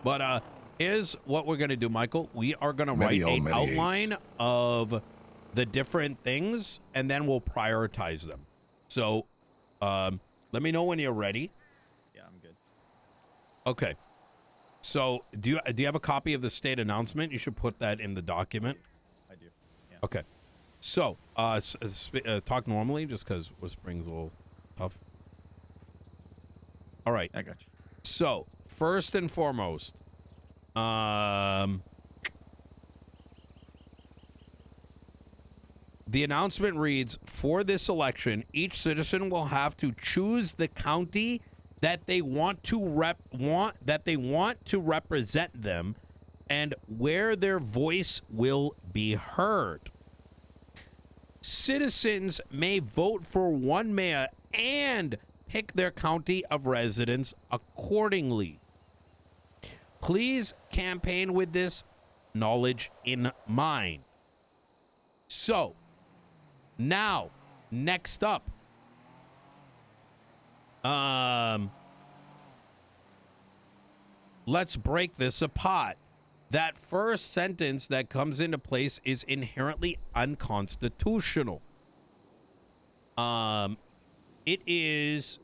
But here's what we're gonna do, Michael. We are gonna write an outline of the different things, and then we'll prioritize them. So, let me know when you're ready. Yeah, I'm good. Okay. So, do you have a copy of the state announcement? You should put that in the document. I do. Yeah. Okay. So, talk normally, just because whispering's a little tough. All right. I got you. So, first and foremost, the announcement reads, for this election, each citizen will have to choose the county that they want to represent them and where their voice will be heard. Citizens may vote for one mayor and pick their county of residence accordingly. Please campaign with this knowledge in mind. So, now, next up, let's break this apart. That first sentence that comes into place is inherently unconstitutional. It is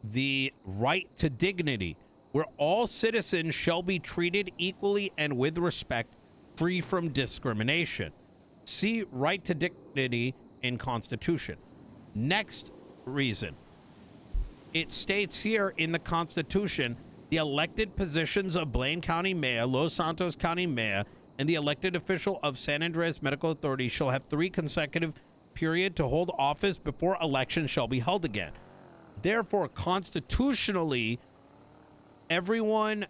the right to dignity, where all citizens shall be treated equally and with respect, free from discrimination. See right to dignity in Constitution. Next reason. It states here in the Constitution, the elected positions of Blaine County Mayor, Los Santos County Mayor, and the elected official of San Andreas Medical Authority shall have 3 consecutive period to hold office before election shall be held again. Therefore, constitutionally, everyone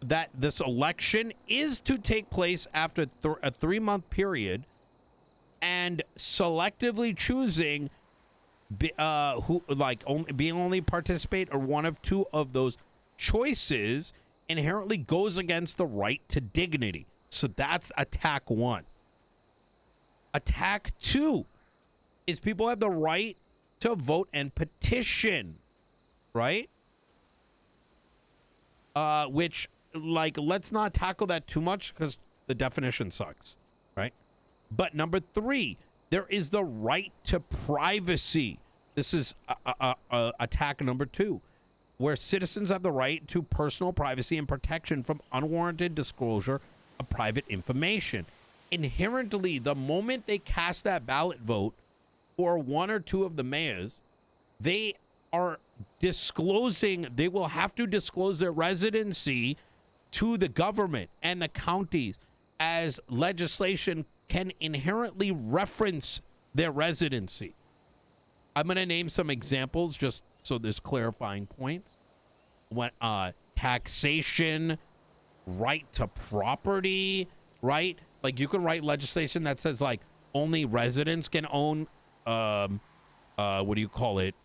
that this election is to take place after a 3-month period, and selectively choosing only participate or one of 2 of those choices inherently goes against the right to dignity. So that's attack 1. Attack 2 is people have the right to vote and petition, right? Which, let's not tackle that too much because the definition sucks, right? But number 3, there is the right to privacy. This is attack number 2, where citizens have the right to personal privacy and protection from unwarranted disclosure of private information. Inherently, the moment they cast that ballot vote for 1 or 2 of the mayors, they are disclosing, they will have to disclose their residency to the government and the counties, as legislation can inherently reference their residency. I'm going to name some examples just so there's clarifying points. When taxation, right to property, right? Like, you can write legislation that says, like, only residents can own, what do you call it?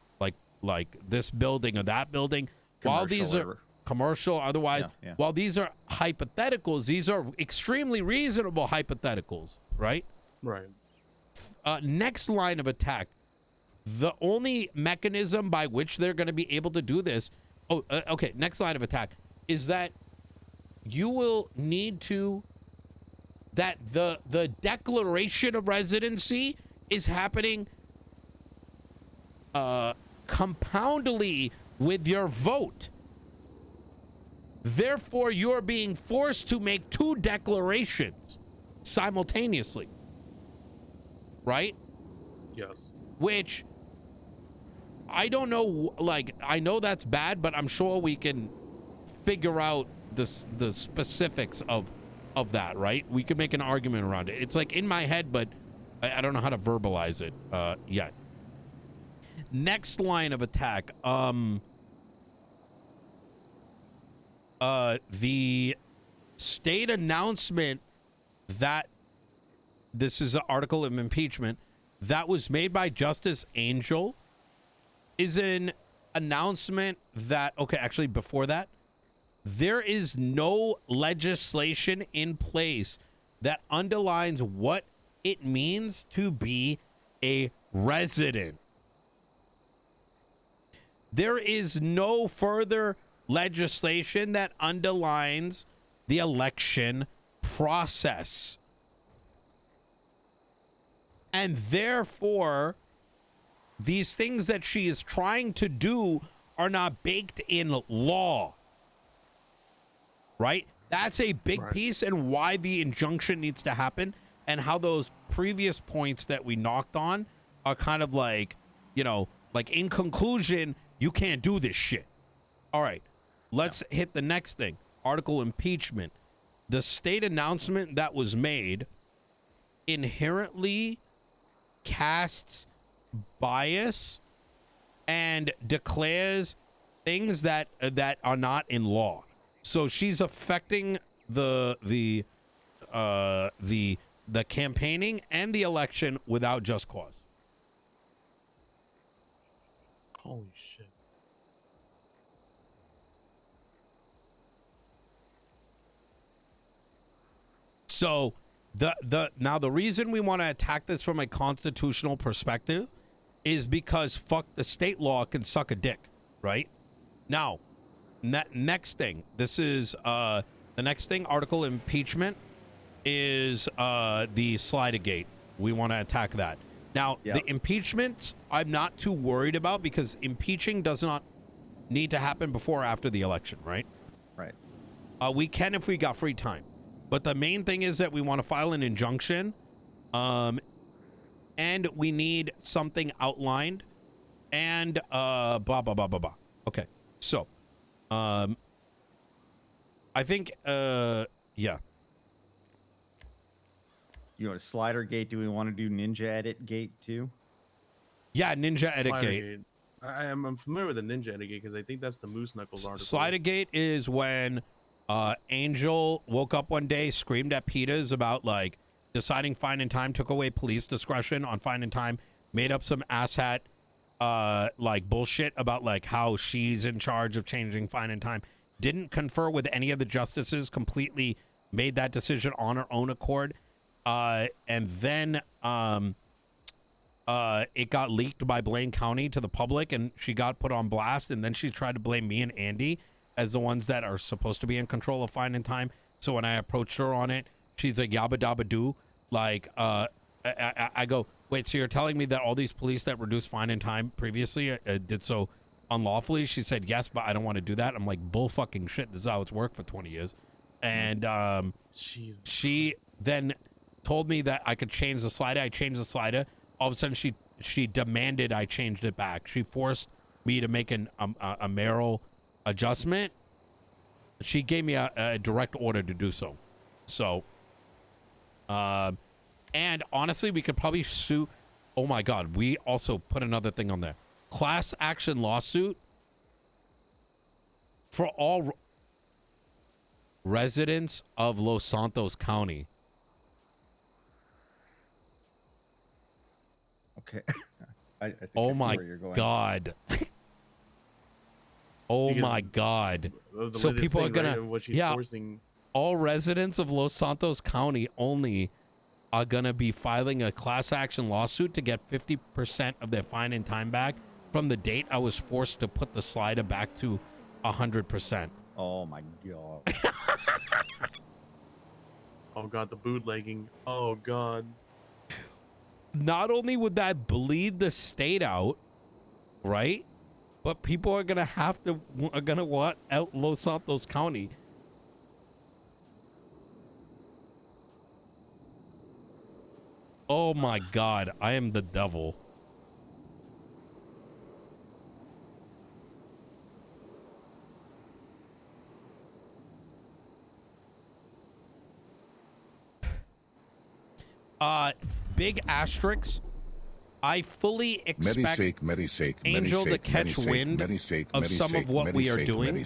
Like this building or that building. While these are commercial, otherwise, while these are hypotheticals, these are extremely reasonable hypotheticals, right? Right. Next line of attack. The only mechanism by which they're going to be able to do this, okay, next line of attack is that you will need to, that the declaration of residency is happening compoundly with your vote. Therefore, you're being forced to make 2 declarations simultaneously, right? Yes. Which, I don't know, I know that's bad, but I'm sure we can figure out the specifics of that, right? We could make an argument around it. It's like in my head, but I don't know how to verbalize it yet. Next line of attack. The state announcement that this is an article of impeachment that was made by Justice Angel is an announcement that, okay, actually before that, there is no legislation in place that underlines what it means to be a resident. There is no further legislation that underlines the election process. And therefore, these things that she is trying to do are not baked in law. Right? That's a big piece, and why the injunction needs to happen, and how those previous points that we knocked on are kind of like, you know, like in conclusion, you can't do this shit. All right, let's hit the next thing. Article impeachment. The state announcement that was made inherently casts bias and declares things that are not in law. So she's affecting the campaigning and the election without just cause. Holy shit. So the reason we want to attack this from a constitutional perspective is because fuck, the state law can suck a dick, right? Now, next thing, this is the next thing, article impeachment, is the Slidagate. We want to attack that. Now, the impeachments I'm not too worried about, because impeaching does not need to happen before or after the election, right? Right. We can if we got free time. But the main thing is that we want to file an injunction, and we need something outlined, and blah, blah, blah, blah, blah. Okay, so, I think, yeah. You want a slider gate? Do we want to do ninja edit gate too? Yeah, ninja edit Slider gate. I'm familiar with the ninja edit gate because I think that's the Moose Knuckles article. Slider gate is when Angel woke up one day, screamed at Peters about like deciding fine and time, took away police discretion on fine and time, made up some asshat like bullshit about like how she's in charge of changing fine and time, didn't confer with any of the justices, completely made that decision on her own accord, and then it got leaked by Blaine County to the public, and she got put on blast, and then she tried to blame me and Andy as the ones that are supposed to be in control of fine and time. So when I approached her on it, she's like, yabba dabba doo. Like, I go, wait, so you're telling me that all these police that reduced fine and time previously did so unlawfully? She said, yes, but I don't want to do that. I'm like, bull fucking shit. This is how it's worked for 20 years. And she then told me that I could change the slider. I changed the slider. All of a sudden, she demanded I changed it back. She forced me to make a mayoral adjustment. She gave me a direct order to do so. So, and honestly, we could probably sue. Oh my God, we also put another thing on there. Class action lawsuit for all residents of Los Santos County. Okay. I think Oh I see my where you're going. God. Oh Because my God. The So latest people are thing, gonna- right, what she's yeah. forcing. All residents of Los Santos County only are going to be filing a class action lawsuit to get 50% of their fine and time back from the date I was forced to put the slider back to 100%. Oh my God. Oh God, the bootlegging. Oh God. Not only would that bleed the state out, right? But people are gonna want out Los Santos County. Oh my God, I am the devil. Big asterisks. I fully expect Angel to catch wind of some of what we are doing.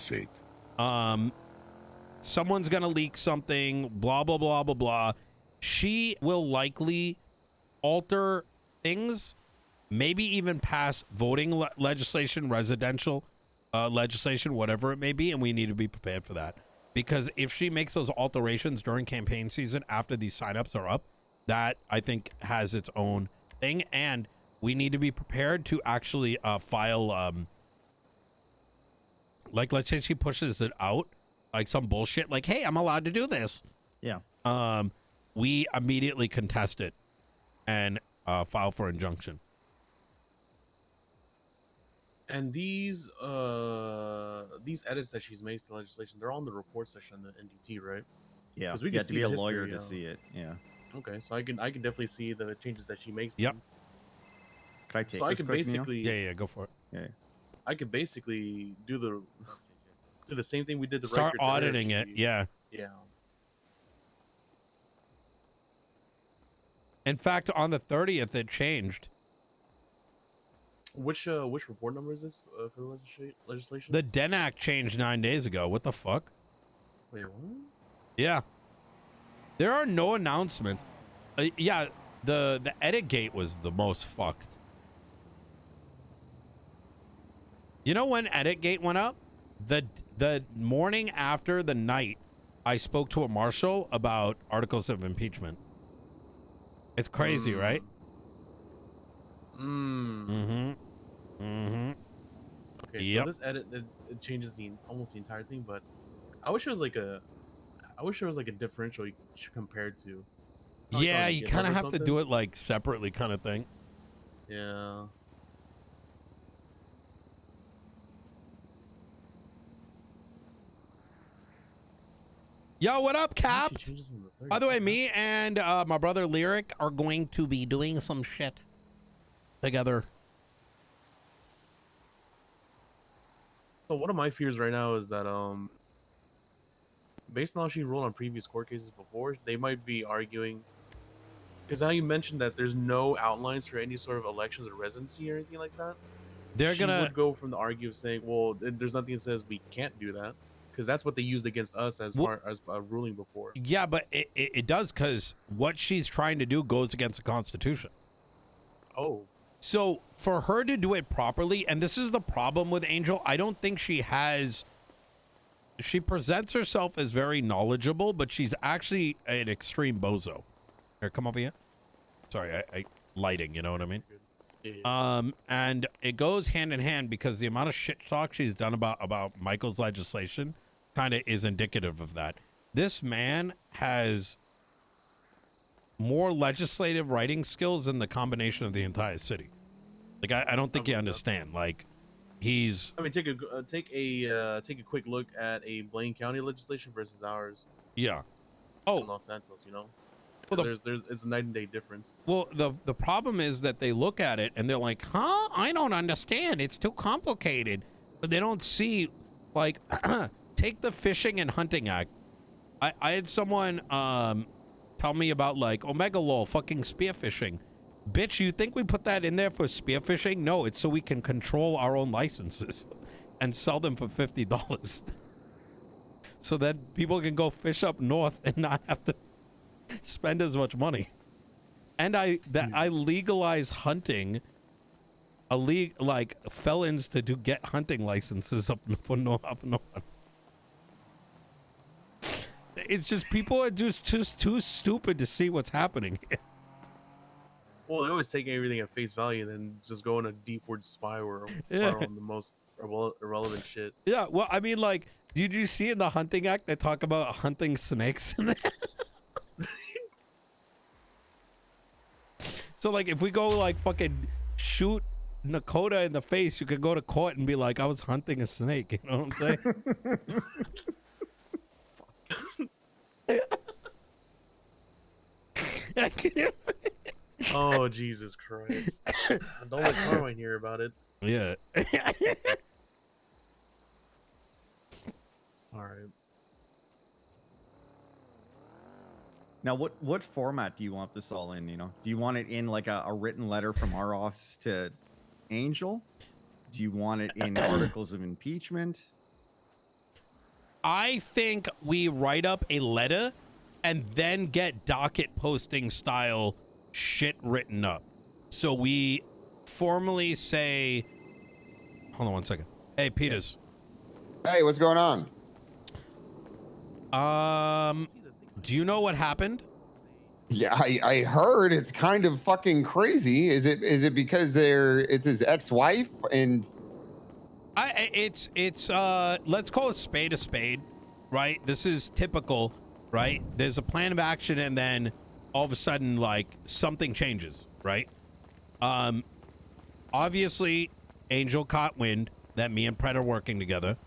Someone's gonna leak something, blah blah blah blah blah. She will likely alter things, maybe even pass voting legislation, residential legislation, whatever it may be, and we need to be prepared for that. Because if she makes those alterations during campaign season after these signups are up, that I think has its own thing, and we need to be prepared to actually file Like, let's say she pushes it out, like some bullshit, like, hey, I'm allowed to do this. Yeah. We immediately contest it and file for injunction. And these edits that she's made to legislation, they're all in the report section on the NDT, right? Yeah. 'Cause we You can have to see be a the lawyer history, to see it. Yeah. Okay, so I can definitely see the changes that she makes. Yep. then. Can I take So I this can quick, Nino? basically, Yeah, go for it. Yeah. I could basically do the same thing we did. The Start record to her if auditing it. she- Yeah. Yeah. In fact, on the 30th, it changed. Which report number is this for the legislation? The Den Act changed 9 days ago. What the fuck? Wait, what? Yeah. There are no announcements. Yeah, the edit gate was the most fucked. You know when edit gate went up? The morning after the night I spoke to a marshal about articles of impeachment. It's crazy, right? Mm. Okay, Yep. so this edit it changes almost the entire thing, but I wish it was like a differential you could compare it to. Probably Yeah, on you GitHub kind or of have to something. do it like separately kind of thing. Yeah. Yo, what up, Cap? She changes in the 30th, By the way, okay. me and my brother Lyric are going to be doing some shit together. So one of my fears right now is that based on how she ruled on previous court cases before, they might be arguing, because now you mentioned that there's no outlines for any sort of elections or residency or anything like that. They're She gonna would go from the argue of saying, well, there's nothing that says we can't do that, because that's what they used against us as Well- far as a ruling before. Yeah, but it does, because what she's trying to do goes against the Constitution. Oh, So for her to do it properly, and this is the problem with Angel, I don't think she presents herself as very knowledgeable, but she's actually an extreme bozo. Here, come over here. Sorry, I lighting, you know what I mean? good. Yeah. And it goes hand in hand because the amount of shit talk she's done about Michael's legislation kind of is indicative of that. This man has more legislative writing skills than the combination of the entire city. Like, I don't think you understand. Like, he's, I mean, take a quick look at a Blaine County legislation versus ours yeah. in Oh, Los Santos. You know, Well, there's it's a night and day difference. well, the problem is that they look at it and they're like, huh? I don't understand. It's too complicated. But they don't see, like, take the Fishing and Hunting Act. I had someone tell me about, like, Omega Law, fucking spearfishing. Bitch, you think we put that in there for spearfishing? No, it's so we can control our own licenses and sell them for $50. So that people can go fish up north and not have to spend as much money. And I legalize hunting, like felons to get hunting licenses up north. It's just people are just too stupid to see what's happening here. Well, they always take everything at face value and then just go in a deepward spiral Yeah. on the most irrelevant shit. Yeah, well, I mean, like, did you see in the Hunting Act they talk about hunting snakes in there? So, like, if we go, like, fucking shoot Nakota in the face, you could go to court and be like, I was hunting a snake. You know what I'm saying? Oh, Jesus Christ! Don't let Carmine hear about it. Yeah. All right. Now, what format do you want this all in? You know, do you want it in like a written letter from our office to Angel? Do you want it in articles of impeachment? I think we write up a letter and then get docket posting style shit written up. So we formally say, hold on one second. Hey, Peters. Hey, what's going on? Do you know what happened? Yeah, I heard it's kind of fucking crazy. Is it because it's his ex-wife and It's let's call a spade, right? This is typical, right? There's a plan of action, and then all of a sudden, like, something changes, right? Obviously, Angel caught wind that me and Pred are working together,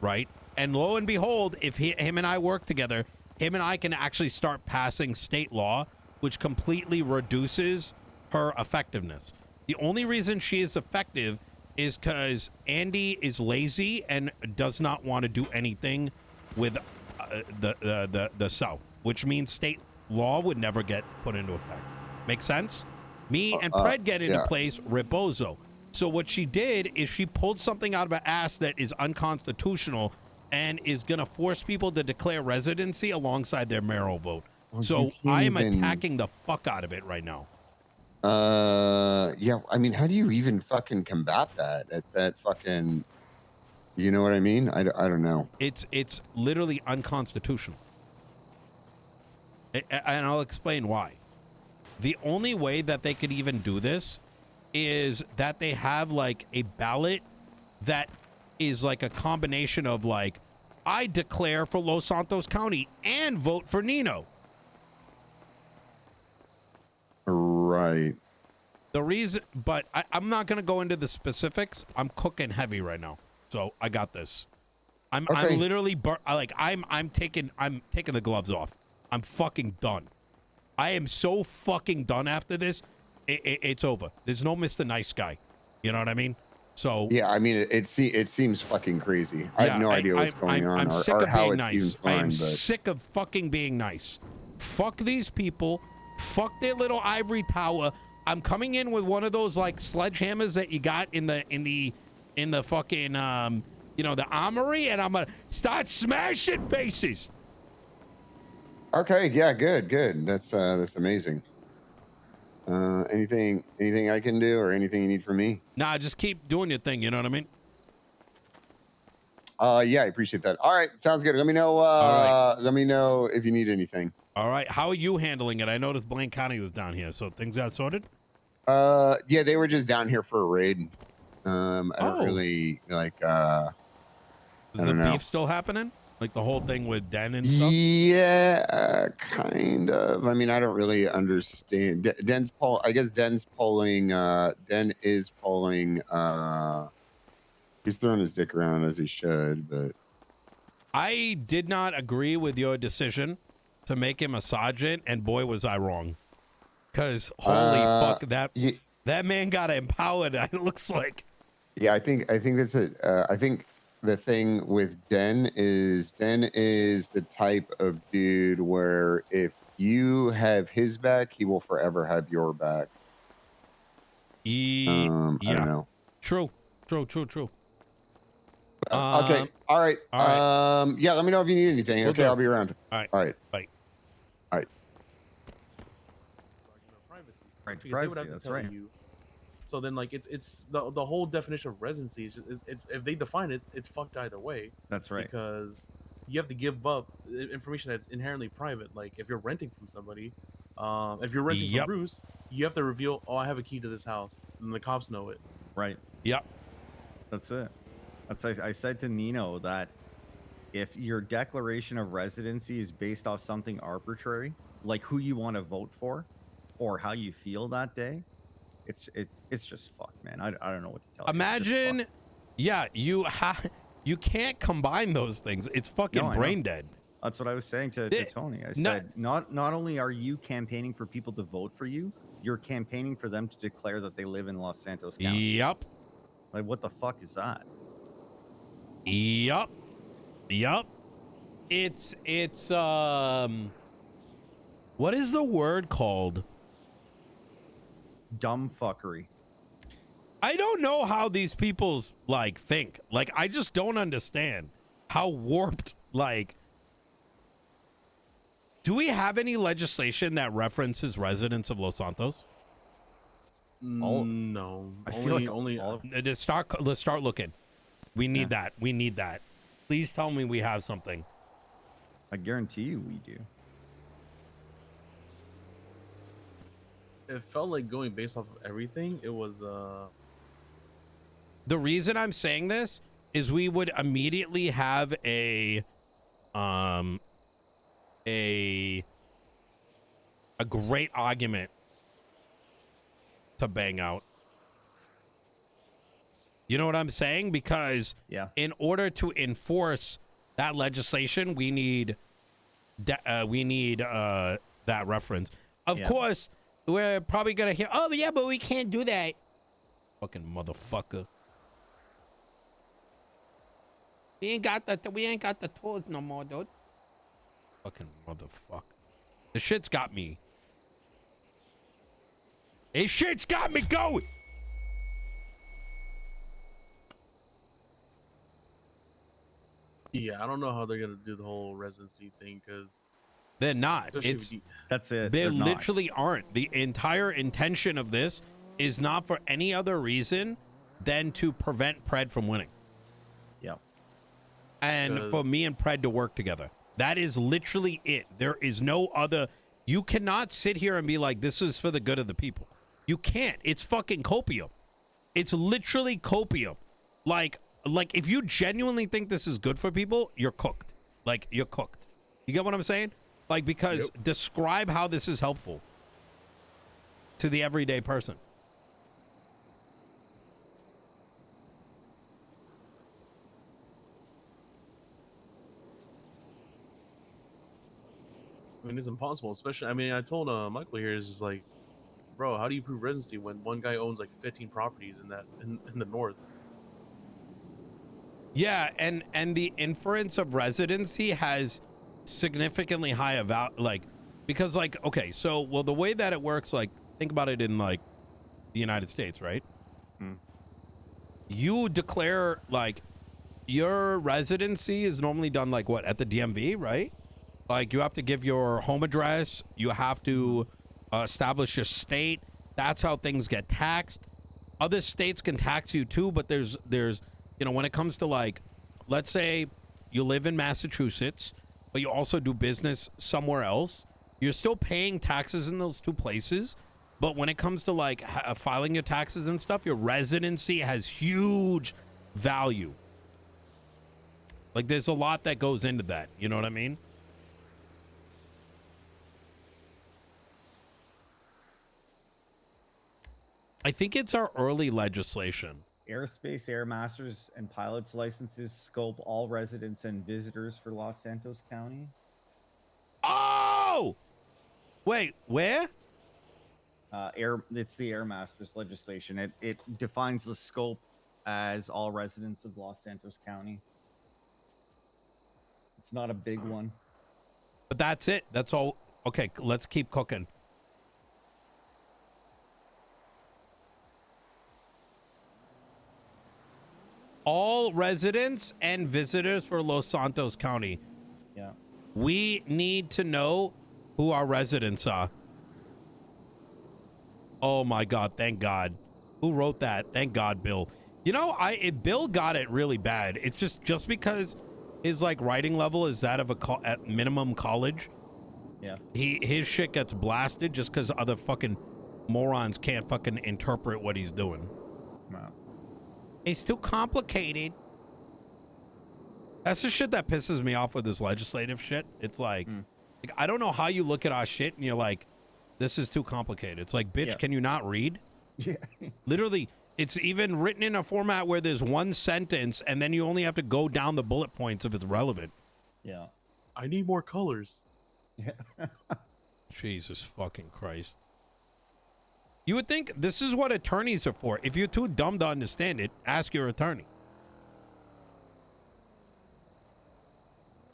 right? And lo and behold, if him and I work together, him and I can actually start passing state law, which completely reduces her effectiveness. The only reason she is effective is because Andy is lazy and does not want to do anything with the South, which means state law would never get put into effect. Make sense? Me and Pred get into place, Rebozo. So what she did is she pulled something out of her ass that is unconstitutional and is going to force people to declare residency alongside their mayoral vote. Well, so I am attacking the fuck out of it right now. Yeah, I mean, how do you even fucking combat that at that fucking, you know what I mean? I don't know. It's literally unconstitutional. And I'll explain why. The only way that they could even do this is that they have like a ballot that is like a combination of like, I declare for Los Santos County and vote for Nino. Right. The reason, but I'm not going to go into the specifics. I'm cooking heavy right now. So I got this. I'm literally, I'm taking the gloves off. I'm fucking done. I am so fucking done after this. It's over. There's no Mr. Nice Guy. You know what I mean? So yeah, I mean, it seems fucking crazy. I have no idea what's going on I'm sick or of how being it's nice. even fun, I am but sick of fucking being nice. Fuck these people. Fuck their little ivory tower. I'm coming in with one of those like sledgehammers that you got in the fucking the armory, and I'm gonna start smashing faces. okay, yeah, good. That's amazing. Anything I can do or anything you need from me? Nah, just keep doing your thing. You know what I mean? Yeah, I appreciate that. All right, sounds good. Let me know. All Let me know if you need anything. All right. How are you handling it? I noticed Blaine County was down here, so things got sorted. Yeah, they were just down here for a raid. I don't really like. Is the beef still happening? Like the whole thing with Den and stuff? Yeah, kind of. I mean, I don't really understand. Den's poll. I guess Den's polling. Den is polling. He's throwing his dick around as he should, but I did not agree with your decision to make him a sergeant, and boy, was I wrong. Because holy fuck, that man got empowered. It looks like. Yeah, I think that's it. I think the thing with Den is the type of dude where if you have his back, he will forever have your back. Yeah. I don't know. True. Okay. All right. Yeah. Let me know if you need anything. Okay. I'll be around. All right. Bye. Privacy. Right, Because they would privacy, have to that's tell right. you. So then, like, it's the whole definition of residency is it's if they define it, it's fucked either way. That's right. Because you have to give up information that's inherently private. Like if you're renting from somebody, if you're renting from Bruce, you have to reveal, oh, I have a key to this house, and the cops know it. Right. Yep. That's it. I said to Nino that if your declaration of residency is based off something arbitrary, like who you want to vote for or how you feel that day, it's just fucked, man. I don't know what to tell you. Imagine, yeah, you can't combine those things. It's fucking brain dead. That's what I was saying to Tony. I said, not only are you campaigning for people to vote for you, you're campaigning for them to declare that they live in Los Santos County. Yep. Like, what the fuck is that? Yep. It's what is the word called? Dumb fuckery. I don't know how these people like think. Like, I just don't understand how warped. Like, do we have any legislation that references residents of Los Santos? No, I feel like only. Let's start looking. We need that. We need that. Please tell me we have something. I guarantee you we do. It felt like going based off of everything. It was The reason I'm saying this is we would immediately have a great argument to bang out. You know what I'm saying? Because Yeah. in order to enforce that legislation, we need that reference. Of Yeah. course, we're probably gonna hear, "Oh yeah, but we can't do that." Fucking motherfucker. We ain't got the tools no more, dude. Fucking motherfucker. The shit's got me. This shit's got me going. Yeah, I don't know how they're gonna do the whole residency thing because They're not. It's That's it. they They're not. literally aren't. The entire intention of this is not for any other reason than to prevent Pred from winning. Yep. And for Because- me and Pred to work together. That is literally it. There is no other. You cannot sit here and be like, this is for the good of the people. You can't. It's fucking copium. It's literally copium. Like if you genuinely think this is good for people, you're cooked. Like, you're cooked. You get what I'm saying? Like, because describe how this is helpful to the everyday person. I mean, it's impossible. Especially, I mean, I told Michael here is just like, bro, how do you prove residency when one guy owns like 15 properties in the north? Yeah, and the inference of residency has significantly higher value, like, because, like, okay, so, well, the way that it works, like, think about it in, like, the United States, right? Hmm. You declare, like, your residency is normally done, like, what, at the DMV, right? Like, you have to give your home address, you have to establish your state. That's how things get taxed. Other states can tax you too, but there's you know, when it comes to, like, let's say you live in Massachusetts, but you also do business somewhere else, you're still paying taxes in those two places. But when it comes to, like, filing your taxes and stuff, your residency has huge value. Like, there's a lot that goes into that. You know what I mean? I think it's our early legislation. Airspace, air masters, and pilots licenses scope all residents and visitors for Los Santos County. Oh! Wait, where? It's the air masters legislation. It defines the scope as all residents of Los Santos County. It's not a big one. But that's it. That's all. Okay, let's keep cooking. All residents and visitors for Los Santos County. Yeah. We need to know who our residents are. Oh my God! Thank God. Who wrote that? Thank God, Bill. You know, Bill got it really bad. It's just because his, like, writing level is that of at minimum college. Yeah. His shit gets blasted just because other fucking morons can't fucking interpret what he's doing. Wow. It's too complicated. That's the shit that pisses me off with this legislative shit. It's like, I don't know how you look at our shit and you're like, this is too complicated. It's like, bitch, Yeah. can you not read? Yeah. Literally, it's even written in a format where there's one sentence and then you only have to go down the bullet points if it's relevant. Yeah. I need more colors. Yeah. Jesus fucking Christ. You would think this is what attorneys are for. If you're too dumb to understand it, ask your attorney.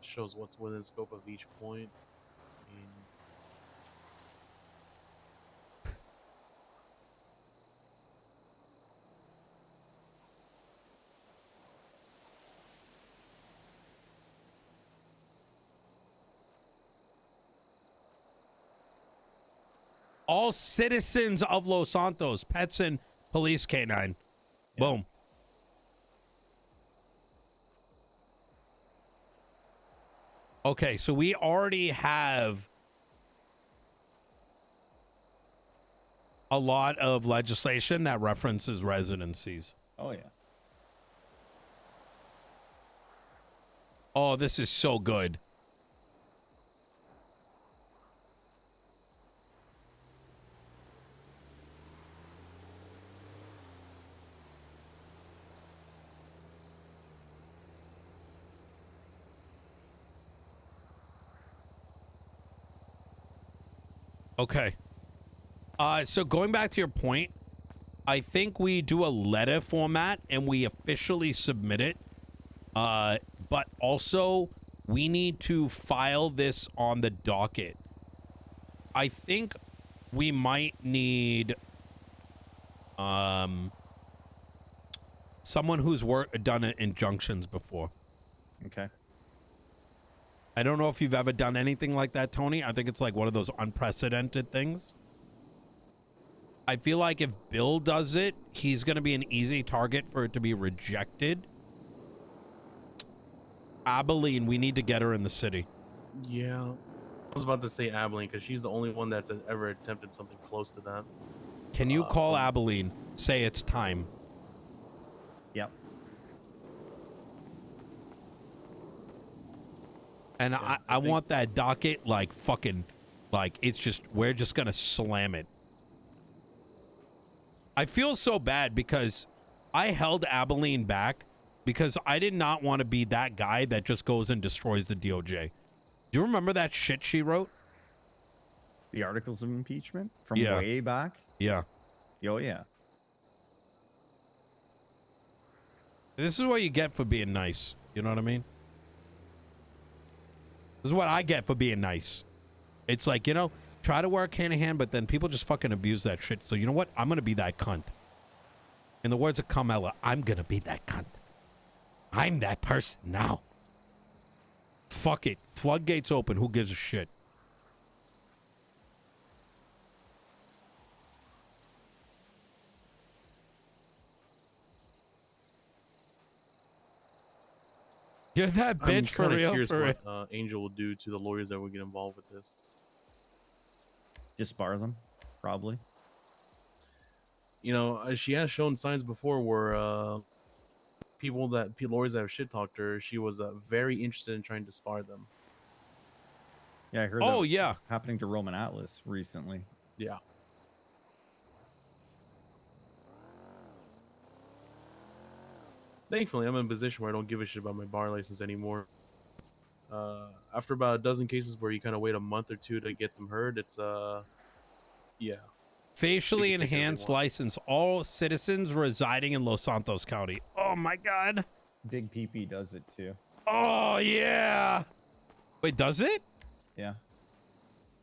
Shows what's within scope of each point. I mean, All citizens of Los Santos, pets and police canine. Boom. Okay, so we already have a lot of legislation that references residencies. Oh yeah. Oh, this is so good. Okay. So going back to your point, I think we do a letter format and we officially submit it. But also we need to file this on the docket. I think we might need someone who's done injunctions before. Okay. I don't know if you've ever done anything like that, Tony. I think it's like one of those unprecedented things. I feel like if Bill does it, he's going to be an easy target for it to be rejected. Abilene, we need to get her in the city. Yeah. I was about to say Abilene because she's the only one that's ever attempted something close to that. Can you call Abilene? Say it's time. Yep. And Yeah, I want that docket like fucking, like it's just, we're just going to slam it. I feel so bad because I held Abilene back because I did not want to be that guy that just goes and destroys the DOJ. Do you remember that shit she wrote? The articles of impeachment from Yeah. way back. Yeah. Oh yeah. This is what you get for being nice. You know what I mean? This is what I get for being nice. It's like, you know, try to work hand in hand, but then people just fucking abuse that shit. So you know what? I'm going to be that cunt. In the words of Carmella, I'm going to be that cunt. I'm that person now. Fuck it. Floodgates open. Who gives a shit? You're that I'm bitch for kinda real. curious For real. what Angel will do to the lawyers that would get involved with this. Disbar them, probably. You know, she has shown signs before where lawyers that have shit talked her, she was very interested in trying to spar them. Yeah, I heard. Oh, that yeah. happening to Roman Atlas recently. Yeah. Thankfully, I'm in a position where I don't give a shit about my bar license anymore. After about a dozen cases where you kind of wait a month or two to get them heard, it's yeah. Facially They can take whatever they enhanced want. license. All citizens residing in Los Santos County. Oh my God. Big PP does it too. Oh yeah. Wait, does it? Yeah.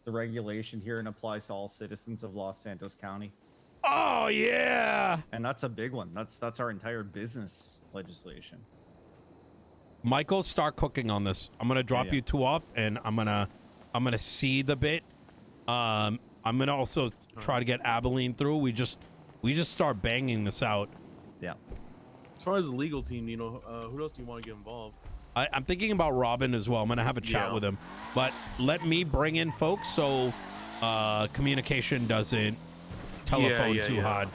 The regulation here and applies to all citizens of Los Santos County, Oh yeah. and that's a big one. That's our entire business legislation. Michael, start cooking on this. I'm gonna drop Yeah. you two off, and I'm gonna see the bit. I'm gonna also try to get Abilene through. We just start banging this out. Yeah. As far as the legal team, you know, who else do you want to get involved? I'm thinking about Robin as well. I'm gonna have a chat Yeah. with him, but let me bring in folks so communication doesn't telephone too hard.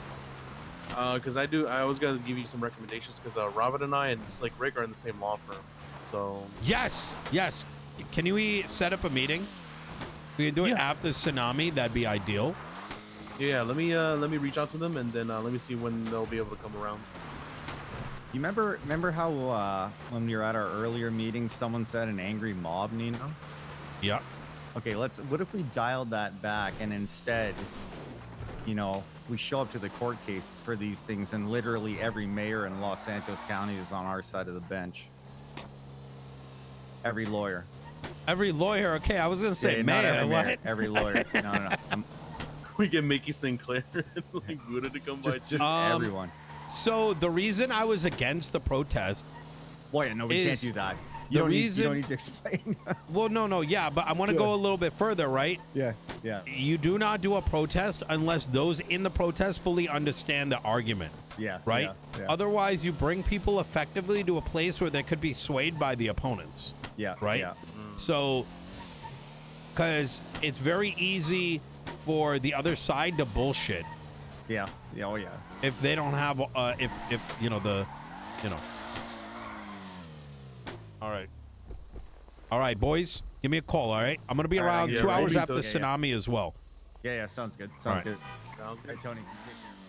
Because I always gotta give you some recommendations because Robin and I and Slick Rick are in the same law firm. So Yes. Can we set up a meeting? We can do it Yeah. after tsunami. That'd be ideal. yeah, let me reach out to them and then let me see when they'll be able to come around. You remember how when we were at our earlier meeting, someone said an angry mob, Nino? Yeah. Okay, what if we dialed that back and instead, you know, we show up to the court case for these things and literally every mayor in Los Santos County is on our side of the bench. Every lawyer. Every lawyer. Okay, I was gonna say not mayor. every What? mayor, every lawyer. No. We get Mickey Sinclair and like Buddha to come by. Just everyone. So the reason I was against the protest. Boy, no, we can't is do that. the You don't reason- need to explain. Well, no, yeah, but I want to go a little bit further, right? yeah. You do not do a protest unless those in the protest fully understand the argument, Yeah. right? Yeah. Otherwise, you bring people effectively to a place where they could be swayed by the opponents, Yeah. right? Yeah. So, because it's very easy for the other side to bullshit Yeah. Yeah. Oh yeah. if they don't have, if you know. All right. All right, boys, give me a call. All right, I'm gonna be All right, around yeah, 2 right. hours Me after too. the tsunami as well. Yeah, sounds good. All Sounds right. good. Sounds All good. right, Tony. You take care, man.